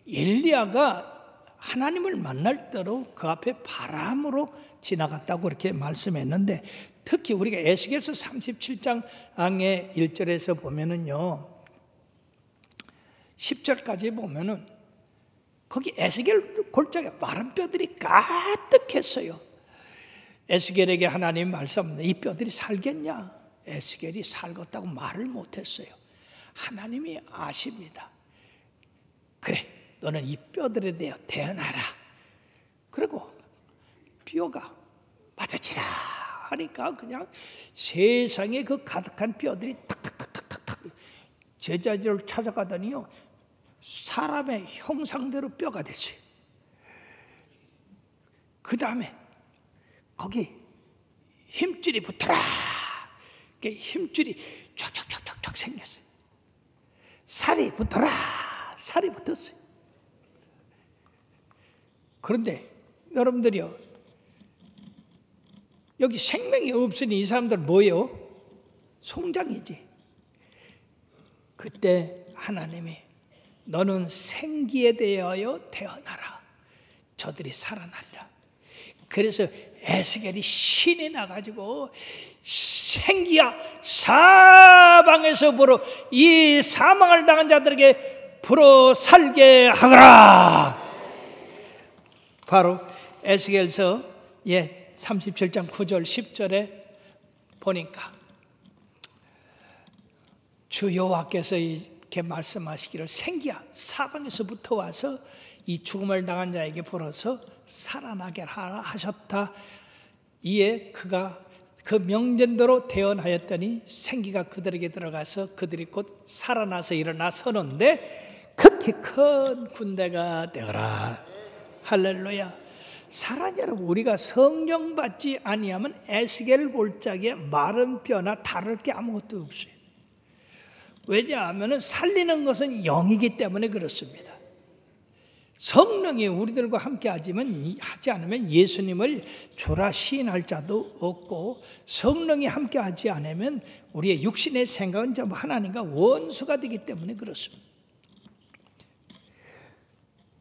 엘리야가 하나님을 만날 때로 그 앞에 바람으로 지나갔다고 이렇게 말씀했는데, 특히 우리가 에스겔서 37장의 1절에서 보면은요, 10절까지 보면은 거기 에스겔 골짜기에 마른 뼈들이 가득했어요. 에스겔에게 하나님 말씀합니다. 이 뼈들이 살겠냐? 에스겔이 살겠다고 말을 못했어요. 하나님이 아십니다. 그래, 너는 이 뼈들에 대해 대언하라. 그리고 뼈가 맞아치라 하니까 그냥 세상에 그 가득한 뼈들이 탁탁탁탁탁 제자들을 찾아가더니요, 사람의 형상대로 뼈가 됐어요. 그 다음에 거기 힘줄이 붙어라. 힘줄이 쫙쫙쫙쫙 생겼어요. 살이 붙어라. 살이 붙었어요. 그런데 여러분들이요, 여기 생명이 없으니 이 사람들 뭐예요? 송장이지. 그때 하나님이 너는 생기에 대하여 대언하라. 저들이 살아나리라. 그래서 에스겔이 신이 나가지고 생기야, 사방에서 불어 이 사망을 당한 자들에게 불어 살게 하거라. 바로 에스겔서 37장 9절 10절에 보니까 주 여호와께서 이렇게 말씀하시기를 생기야, 사방에서부터 와서 이 죽음을 당한 자에게 불어서 살아나게 하라 하셨다. 이에 그가 그 명전대로 대언하였더니 생기가 그들에게 들어가서 그들이 곧 살아나서 일어나 서는데 극히 큰 군대가 되어라. 할렐루야. 사랑하는 여러분, 우리가 성령 받지 아니하면 에스겔 골짜기에 마른 뼈나 다를 게 아무것도 없어요. 왜냐하면 살리는 것은 영이기 때문에 그렇습니다. 성령이 우리들과 함께 하지 않으면 예수님을 주라 시인할 자도 없고, 성령이 함께 하지 않으면 우리의 육신의 생각은 전부 하나님과 원수가 되기 때문에 그렇습니다.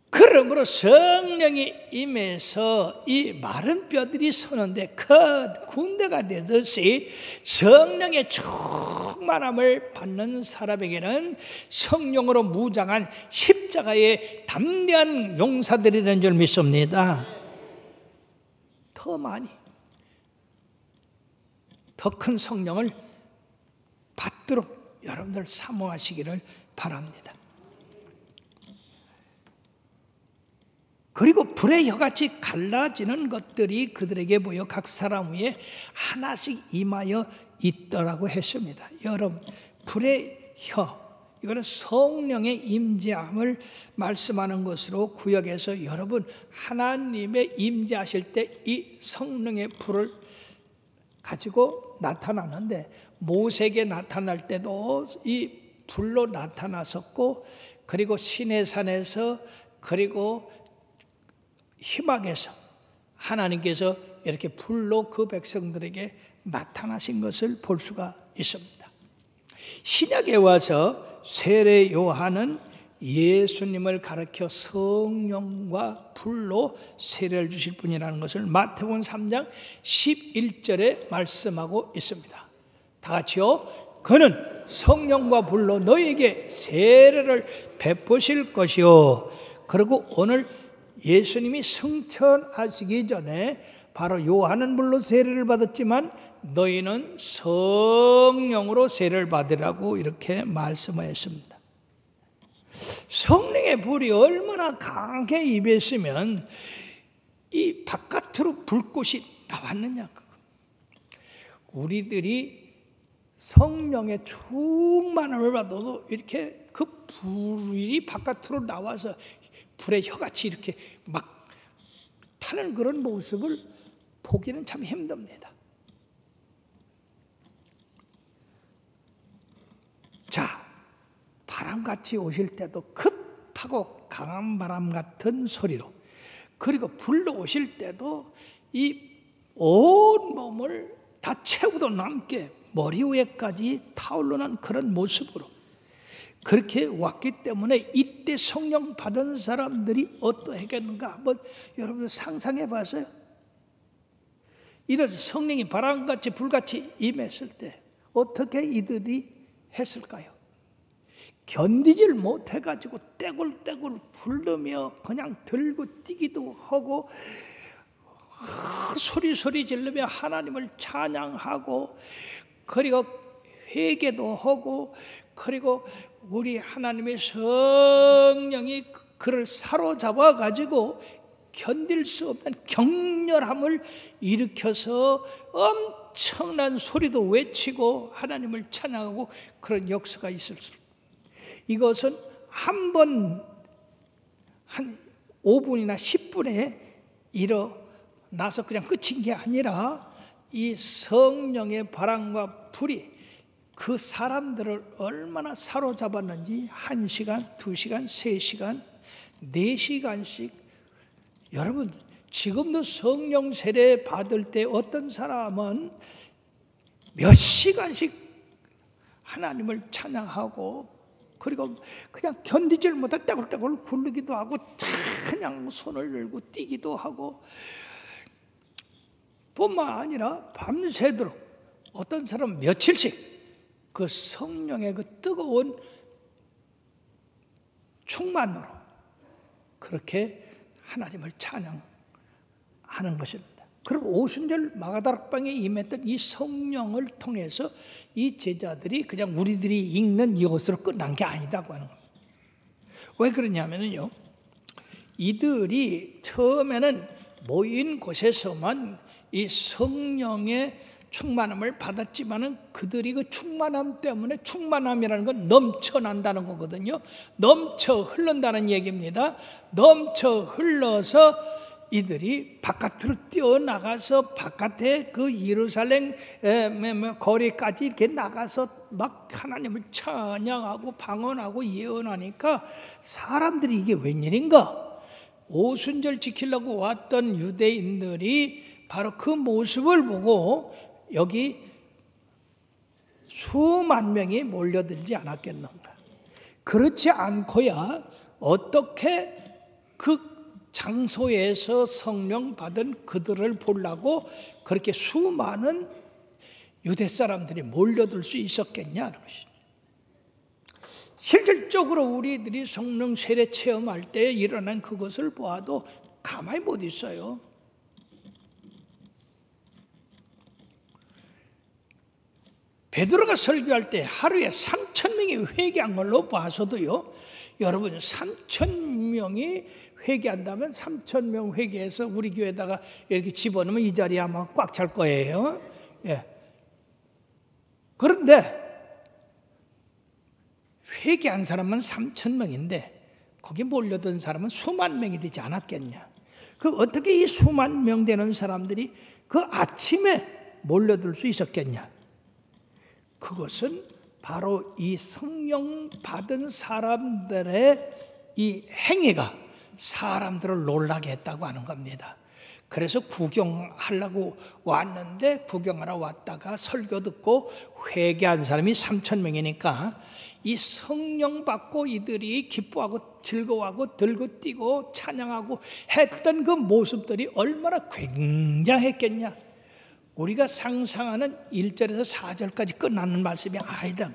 그러므로 성령이 임해서 이 마른 뼈들이 서는데 큰 군대가 되듯이 성령의 충만함을 받는 사람에게는 성령으로 무장한 십자가의 담대한 용사들이 되는 줄 믿습니다. 더 많이, 더 큰 성령을 받도록 여러분들 사모하시기를 바랍니다. 그리고 불의 혀같이 갈라지는 것들이 그들에게 보여 각 사람 위에 하나씩 임하여 있더라고 했습니다. 여러분, 불의 혀, 이거는 성령의 임재함을 말씀하는 것으로 구역해서 여러분, 하나님의 임재하실 때 이 성령의 불을 가지고 나타나는데, 모세에게 나타날 때도 이 불로 나타났었고, 그리고 시내산에서, 그리고 희망에서 하나님께서 이렇게 불로 그 백성들에게 나타나신 것을 볼 수가 있습니다. 신약에 와서 세례 요한은 예수님을 가르쳐 성령과 불로 세례를 주실 분이라는 것을 마태복음 3장 11절에 말씀하고 있습니다. 다 같이요. 그는 성령과 불로 너희에게 세례를 베푸실 것이요. 그리고 오늘 예수님이 승천하시기 전에 바로 요한은 물로 세례를 받았지만 너희는 성령으로 세례를 받으라고 이렇게 말씀하였습니다. 성령의 불이 얼마나 강하게 임했으면 이 바깥으로 불꽃이 나왔느냐. 우리들이 성령의 충만함을 받아도 이렇게 그 불이 바깥으로 나와서 불의 혀같이 이렇게 막 타는 그런 모습을 보기는 참 힘듭니다. 자, 바람같이 오실 때도 급하고 강한 바람 같은 소리로, 그리고 불로 오실 때도 이 온 몸을 다 채우도 남게 머리 위에까지 타오르는 그런 모습으로, 그렇게 왔기 때문에 이때 성령 받은 사람들이 어떠하겠는가 한번 여러분 상상해 봤어요. 이런 성령이 바람같이 불같이 임했을 때 어떻게 이들이 했을까요? 견디질 못해가지고 떼굴떼굴 굴르며 그냥 들고 뛰기도 하고 소리 지르며 하나님을 찬양하고 그리고 회개도 하고 그리고 우리 하나님의 성령이 그를 사로잡아 가지고 견딜 수 없는 격렬함을 일으켜서 엄청난 소리도 외치고 하나님을 찬양하고 그런 역사가 있을 수. 이것은 한 번 한 5분이나 10분에 일어나서 그냥 끝인 게 아니라 이 성령의 바람과 불이 그 사람들을 얼마나 사로잡았는지 1시간, 2시간, 3시간, 4시간씩 여러분 지금도 성령 세례 받을 때 어떤 사람은 몇 시간씩 하나님을 찬양하고 그리고 그냥 견디질 못해 떼굴떼굴 굴르기도 하고 그냥 손을 들고 뛰기도 하고 뿐만 아니라 밤새도록 어떤 사람은 며칠씩 그 성령의 그 뜨거운 충만으로 그렇게 하나님을 찬양하는 것입니다. 그리고 오순절 마가다락방에 임했던 이 성령을 통해서 이 제자들이 그냥 우리들이 읽는 이것으로 끝난 게 아니다고 하는 겁니다. 왜 그러냐면요, 이들이 처음에는 모인 곳에서만 이 성령의 충만함을 받았지만은 그들이 그 충만함 때문에 충만함이라는 건 넘쳐난다는 거거든요. 넘쳐 흐른다는 얘기입니다. 넘쳐 흘러서 이들이 바깥으로 뛰어나가서 바깥에 그 예루살렘 거리까지 이렇게 나가서 막 하나님을 찬양하고 방언하고 예언하니까 사람들이 이게 웬일인가? 오순절 지키려고 왔던 유대인들이 바로 그 모습을 보고 여기 수만 명이 몰려들지 않았겠는가? 그렇지 않고야 어떻게 그 장소에서 성령 받은 그들을 보려고 그렇게 수많은 유대 사람들이 몰려들 수 있었겠냐는 것입니다. 실질적으로 우리들이 성령 세례 체험할 때 일어난 그것을 보아도 가만히 못 있어요. 베드로가 설교할 때 하루에 3,000명이 회개한 걸로 봐서도요, 여러분 3,000명이 회개한다면 3,000명 회개해서 우리 교회에다가 이렇게 집어넣으면 이 자리에 아마 꽉 찰 거예요. 예. 그런데 회개한 사람은 3,000명인데 거기 몰려든 사람은 수만 명이 되지 않았겠냐? 그 어떻게 이 수만 명 되는 사람들이 그 아침에 몰려들 수 있었겠냐? 그것은 바로 이 성령 받은 사람들의 이 행위가 사람들을 놀라게 했다고 하는 겁니다. 그래서 구경하려고 왔는데 구경하러 왔다가 설교 듣고 회개한 사람이 3,000명이니까 이 성령 받고 이들이 기뻐하고 즐거워하고 들고 뛰고 찬양하고 했던 그 모습들이 얼마나 굉장했겠냐. 우리가 상상하는 1절에서 4절까지 끝나는 말씀이 아니다.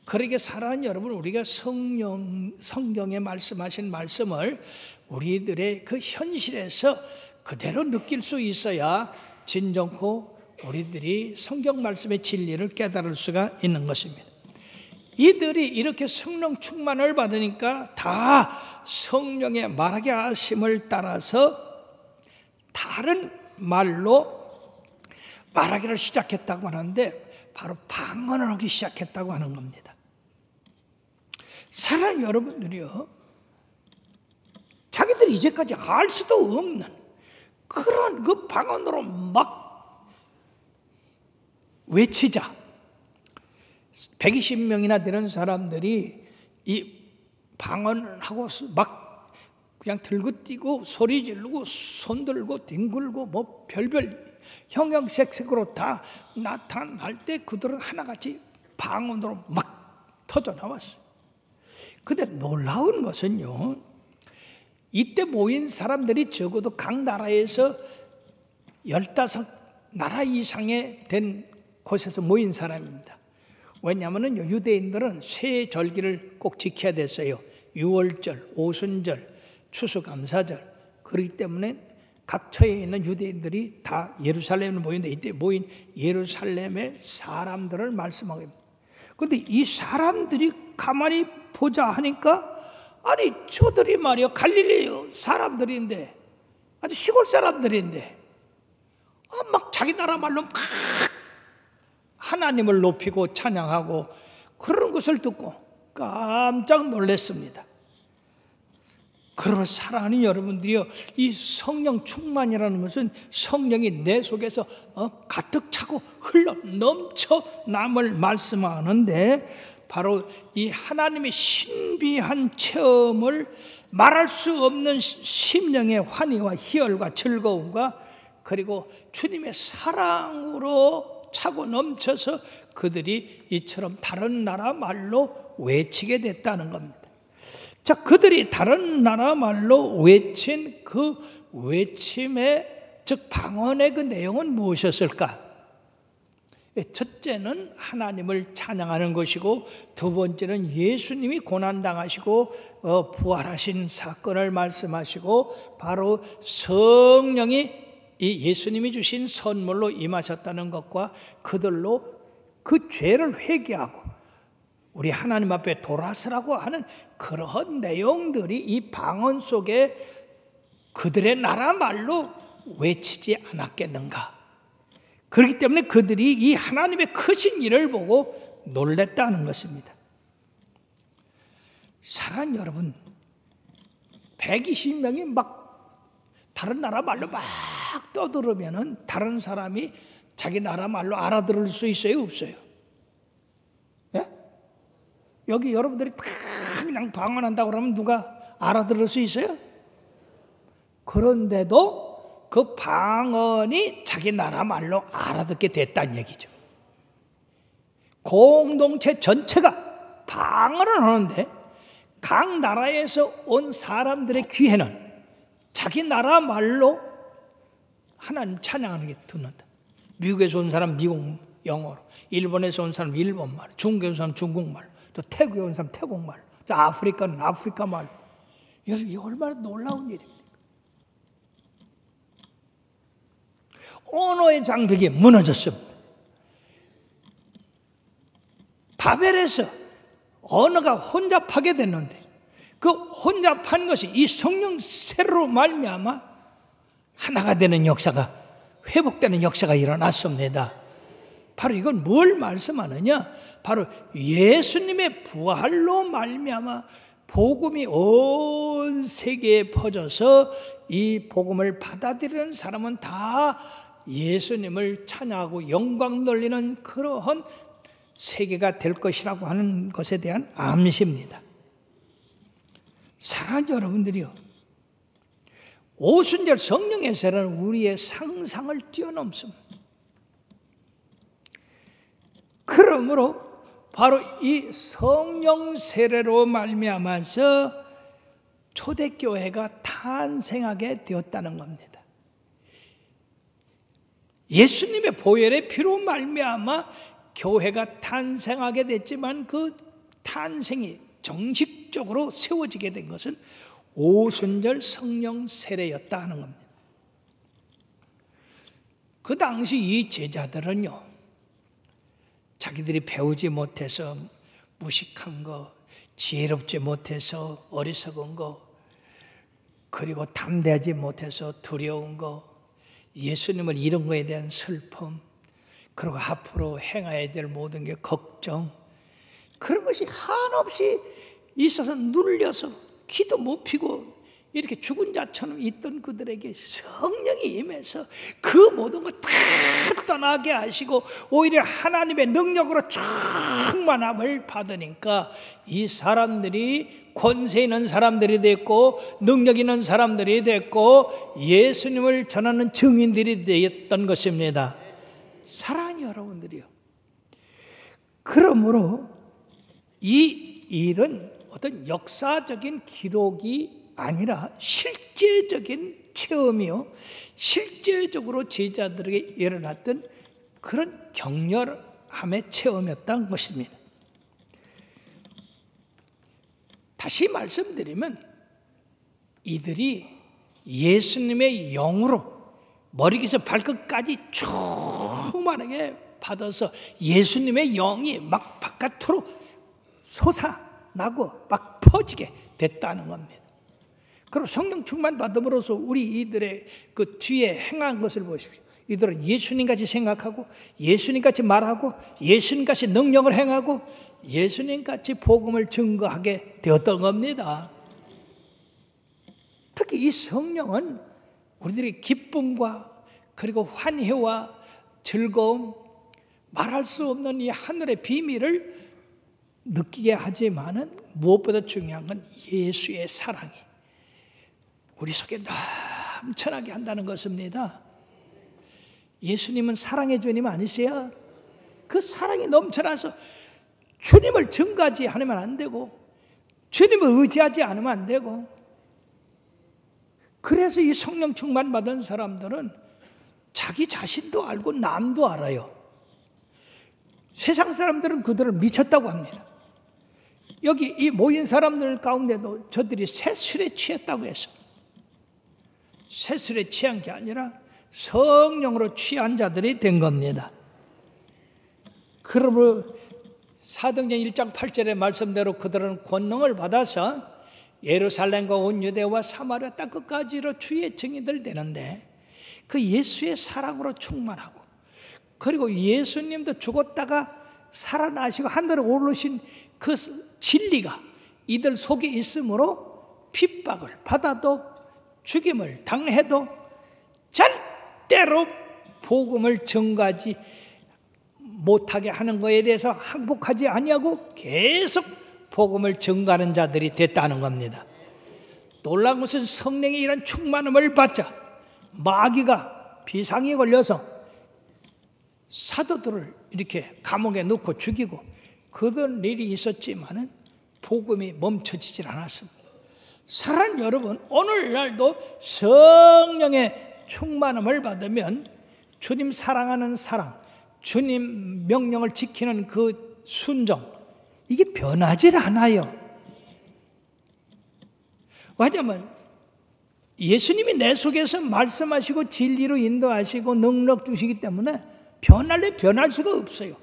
그러게 사랑하는 여러분, 우리가 성경에 말씀하신 말씀을 우리들의 그 현실에서 그대로 느낄 수 있어야 진정코 우리들이 성경 말씀의 진리를 깨달을 수가 있는 것입니다. 이들이 이렇게 성령 충만을 받으니까 다 성령의 말하게 하심을 따라서 다른 말로 말하기를 시작했다고 하는데 바로 방언을 하기 시작했다고 하는 겁니다. 사랑하는 여러분들이요, 자기들이 이제까지 알 수도 없는 그런 그 방언으로 막 외치자 120명이나 되는 사람들이 이 방언하고 막 그냥 들고 뛰고 소리 지르고 손 들고 뒹굴고 뭐 별별 형형색색으로 다 나타날 때 그들은 하나같이 방언으로 막 터져 나왔어요. 근데 놀라운 것은요, 이때 모인 사람들이 적어도 각 나라에서 15나라 이상의 된 곳에서 모인 사람입니다. 왜냐하면 유대인들은 새 절기를 꼭 지켜야 됐어요. 유월절, 오순절, 추수감사절. 그렇기 때문에 각 처에 있는 유대인들이 다 예루살렘에 모이는데, 이때 모인 예루살렘의 사람들을 말씀하고 있습니다. 그런데 이 사람들이 가만히 보자 하니까, 아니 저들이 말이요 갈릴리 사람들인데, 아주 시골 사람들인데 막 자기 나라 말로 막 하나님을 높이고 찬양하고 그런 것을 듣고 깜짝 놀랐습니다. 그러나 사랑하는 여러분들이요, 이 성령 충만이라는 것은 성령이 내 속에서 가득 차고 흘러 넘쳐 남을 말씀하는데, 바로 이 하나님의 신비한 체험을 말할 수 없는 심령의 환희와 희열과 즐거움과, 그리고 주님의 사랑으로 차고 넘쳐서 그들이 이처럼 다른 나라 말로 외치게 됐다는 겁니다. 자, 그들이 다른 나라 말로 외친 그 외침의, 즉 방언의 그 내용은 무엇이었을까? 첫째는 하나님을 찬양하는 것이고, 두 번째는 예수님이 고난당하시고 부활하신 사건을 말씀하시고, 바로 성령이 이 예수님이 주신 선물로 임하셨다는 것과 그들로 그 죄를 회개하고 우리 하나님 앞에 돌아서라고 하는 그러한 내용들이 이 방언 속에 그들의 나라 말로 외치지 않았겠는가. 그렇기 때문에 그들이 이 하나님의 크신 일을 보고 놀랬다는 것입니다. 사랑하는 여러분, 120명이 막 다른 나라 말로 막 떠들으면은 다른 사람이 자기 나라 말로 알아들을 수 있어요, 없어요? 예? 여기 여러분들이 다 그냥 방언한다고 그러면 누가 알아들을 수 있어요? 그런데도 그 방언이 자기 나라 말로 알아듣게 됐다는 얘기죠. 공동체 전체가 방언을 하는데 각 나라에서 온 사람들의 귀에는 자기 나라 말로 하나님 찬양하는 게 듣는다. 미국에서 온 사람 미국 영어로, 일본에서 온 사람 일본말, 중국에서 온 사람 중국말, 또 태국에 온 사람 태국말, 또 아프리카는 아프리카말. 이게 얼마나 놀라운 일입니까? 언어의 장벽이 무너졌습니다. 바벨에서 언어가 혼잡하게 됐는데, 그 혼잡한 것이 이 성령 세례로 말미암아 하나가 되는 역사가, 회복되는 역사가 일어났습니다. 바로 이건 뭘 말씀하느냐? 바로 예수님의 부활로 말미암아 복음이 온 세계에 퍼져서 이 복음을 받아들이는 사람은 다 예수님을 찬양하고 영광 돌리는 그러한 세계가 될 것이라고 하는 것에 대한 암시입니다. 사랑하는 여러분들이요, 오순절 성령의 세례는 우리의 상상을 뛰어넘습니다. 그러므로 바로 이 성령 세례로 말미암아서 초대교회가 탄생하게 되었다는 겁니다. 예수님의 보혈의 피로 말미암아 교회가 탄생하게 됐지만, 그 탄생이 정식적으로 세워지게 된 것은 오순절 성령 세례였다 하는 겁니다. 그 당시 이 제자들은요, 자기들이 배우지 못해서 무식한 거, 지혜롭지 못해서 어리석은 거, 그리고 담대하지 못해서 두려운 거, 예수님을 잃은 거에 대한 슬픔, 그리고 앞으로 행해야 될 모든 게 걱정, 그런 것이 한없이 있어서 눌려서 기도 못 피고 이렇게 죽은 자처럼 있던 그들에게 성령이 임해서 그 모든 걸 다 떠나게 하시고 오히려 하나님의 능력으로 충만함을 받으니까 이 사람들이 권세 있는 사람들이 됐고 능력 있는 사람들이 됐고 예수님을 전하는 증인들이 되었던 것입니다. 사랑하는 여러분들이요, 그러므로 이 일은 어떤 역사적인 기록이 아니라 실제적인 체험이요, 실제적으로 제자들에게 일어났던 그런 격렬함의 체험이었던 것입니다. 다시 말씀드리면 이들이 예수님의 영으로 머리에서 발끝까지 충만하게 받아서 예수님의 영이 막 바깥으로 솟아나고 막 퍼지게 됐다는 겁니다. 그리고 성령 충만 받음으로써 우리 이들의 그 뒤에 행한 것을 보십시오. 이들은 예수님같이 생각하고 예수님같이 말하고 예수님같이 능력을 행하고 예수님같이 복음을 증거하게 되었던 겁니다. 특히 이 성령은 우리들의 기쁨과 그리고 환희와 즐거움, 말할 수 없는 이 하늘의 비밀을 느끼게 하지만은 무엇보다 중요한 건 예수의 사랑이 우리 속에 넘쳐나게 한다는 것입니다. 예수님은 사랑의 주님 아니세요? 그 사랑이 넘쳐나서 주님을 증거하지 않으면 안 되고 주님을 의지하지 않으면 안 되고, 그래서 이 성령 충만 받은 사람들은 자기 자신도 알고 남도 알아요. 세상 사람들은 그들을 미쳤다고 합니다. 여기 이 모인 사람들 가운데도 저들이 새술에 취했다고 했어. 새술에 취한 게 아니라 성령으로 취한 자들이 된 겁니다. 그러므로 사도행전 1장 8절의 말씀대로 그들은 권능을 받아서 예루살렘과 온 유대와 사마리아 땅 끝까지로 주의 증인들 되는데, 그 예수의 사랑으로 충만하고 그리고 예수님도 죽었다가 살아나시고 하늘에 오르신 그 진리가 이들 속에 있으므로 핍박을 받아도 죽임을 당해도 절대로 복음을 전가하지 못하게 하는 것에 대해서 항복하지 아니하고 계속 복음을 전가하는 자들이 됐다는 겁니다. 놀라운 것은 성령의 이런 충만함을 받자 마귀가 비상이 걸려서 사도들을 이렇게 감옥에 넣고 죽이고 그런 일이 있었지만은 복음이 멈춰지질 않았습니다. 사랑하는 여러분, 오늘날도 성령의 충만함을 받으면 주님 사랑하는 사랑, 주님 명령을 지키는 그 순종, 이게 변하질 않아요. 왜냐하면 예수님이 내 속에서 말씀하시고 진리로 인도하시고 능력 주시기 때문에 변할 수가 없어요.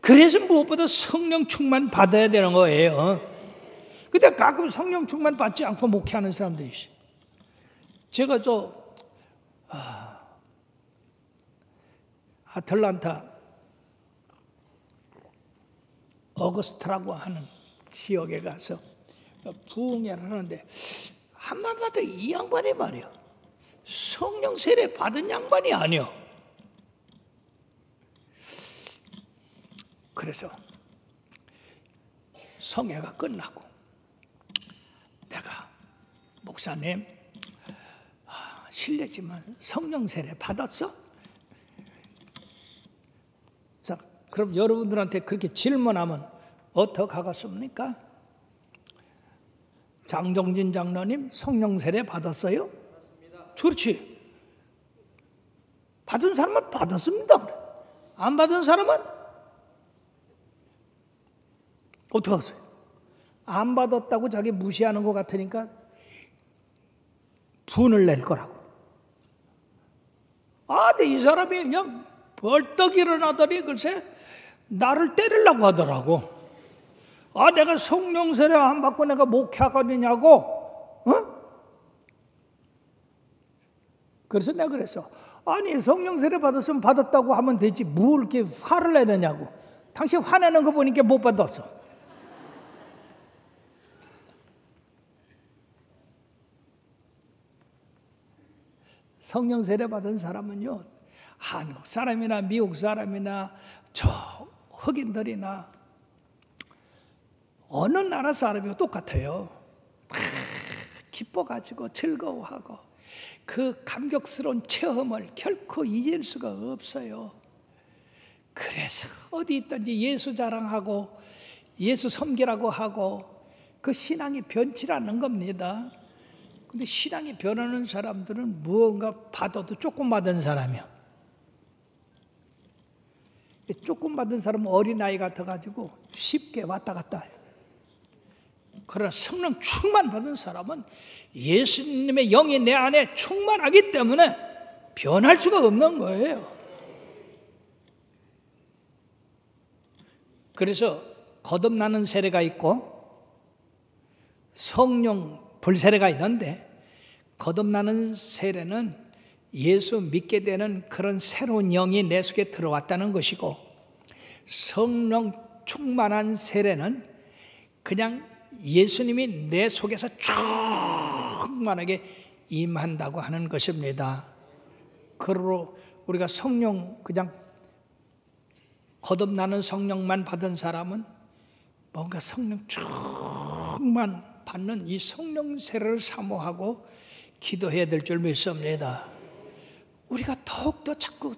그래서 무엇보다 성령 충만 받아야 되는 거예요. 근데 가끔 성령 충만 받지 않고 목회하는 사람들이 있어요. 제가 아틀란타 어거스트라고 하는 지역에 가서 부흥회를 하는데 한번 봐도 이 양반이 말이야, 성령 세례 받은 양반이 아니야. 그래서 성회가 끝나고 내가, 목사님, 실례지만 성령 세례 받았어? 자, 그럼 여러분들한테 그렇게 질문하면 어떡하겠습니까? 장정진 장로님 성령 세례 받았어요? 받았습니다. 그렇지. 받은 사람은 받았습니다. 안 받은 사람은 어떡하세요? 안 받았다고 자기 무시하는 것 같으니까 분을 낼 거라고. 근데 이 사람이 그냥 벌떡 일어나더니 글쎄 나를 때리려고 하더라고. 내가 성령 세례 안 받고 내가 목회하겠느냐고. 그래서 내가 그랬어. 아니, 성령 세례 받았으면 받았다고 하면 되지 뭘 이렇게 화를 내느냐고. 당신 화내는 거 보니까 못 받았어. 성령 세례 받은 사람은요, 한국 사람이나 미국 사람이나 저 흑인들이나 어느 나라 사람이고 똑같아요. 기뻐가지고 즐거워하고 그 감격스러운 체험을 결코 잊을 수가 없어요. 그래서 어디 있든지 예수 자랑하고 예수 섬기라고 하고 그 신앙이 변치 않는 겁니다. 근데 신앙이 변하는 사람들은 무언가 받아도 조금 받은 사람이야. 조금 받은 사람은 어린아이 같아가지고 쉽게 왔다 갔다 해요. 그러나 성령 충만 받은 사람은 예수님의 영이 내 안에 충만하기 때문에 변할 수가 없는 거예요. 그래서 거듭나는 세례가 있고 성령 불세례가 있는데, 거듭나는 세례는 예수 믿게 되는 그런 새로운 영이 내 속에 들어왔다는 것이고, 성령 충만한 세례는 그냥 예수님이 내 속에서 충만하게 임한다고 하는 것입니다. 그러므로 우리가 성령, 그냥 거듭나는 성령만 받은 사람은 뭔가 성령 충만 받는 이 성령 세례를 사모하고 기도해야 될 줄 믿습니다. 우리가 더욱더 자꾸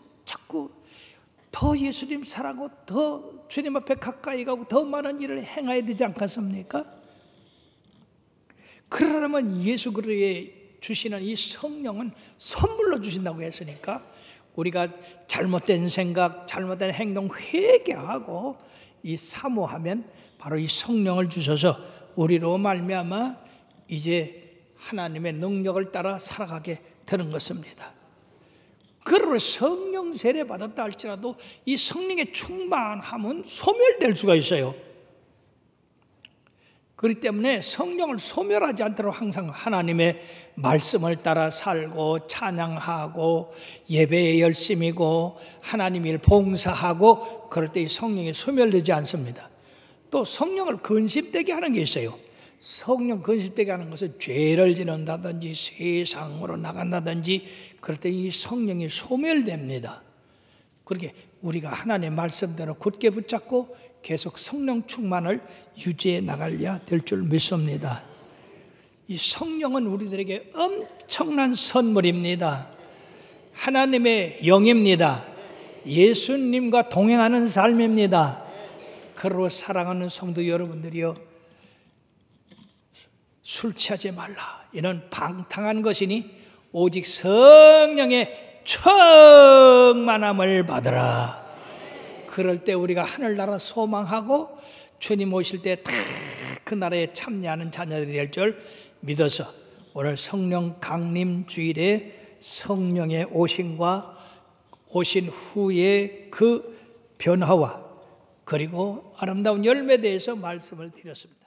더 예수님 사랑하고 더 주님 앞에 가까이 가고 더 많은 일을 행해야 되지 않겠습니까? 그러려면 예수 그리스도의 주시는 이 성령은 선물로 주신다고 했으니까 우리가 잘못된 생각, 잘못된 행동 회개하고 이 사모하면 바로 이 성령을 주셔서 우리로 말미암아 이제 하나님의 능력을 따라 살아가게 되는 것입니다. 그러므로 성령 세례 받았다 할지라도 이 성령의 충만함은 소멸될 수가 있어요. 그렇기 때문에 성령을 소멸하지 않도록 항상 하나님의 말씀을 따라 살고 찬양하고 예배에 열심이고 하나님 일 봉사하고, 그럴 때 이 성령이 소멸되지 않습니다. 또 성령을 근심되게 하는 게 있어요. 성령 근심되게 하는 것은 죄를 짓는다든지 세상으로 나간다든지, 그럴 때 이 성령이 소멸됩니다. 그렇게 우리가 하나님의 말씀대로 굳게 붙잡고 계속 성령 충만을 유지해 나가야 될 줄 믿습니다. 이 성령은 우리들에게 엄청난 선물입니다. 하나님의 영입니다. 예수님과 동행하는 삶입니다. 그러므로 사랑하는 성도 여러분들이여, 술 취하지 말라. 이는 방탕한 것이니 오직 성령의 충만함을 받으라. 그럴 때 우리가 하늘나라 소망하고 주님 오실 때 다 그 나라에 참여하는 자녀들이 될 줄 믿어서 오늘 성령 강림 주일에 성령의 오심과 오신 후에 그 변화와 그리고 아름다운 열매에 대해서 말씀을 드렸습니다.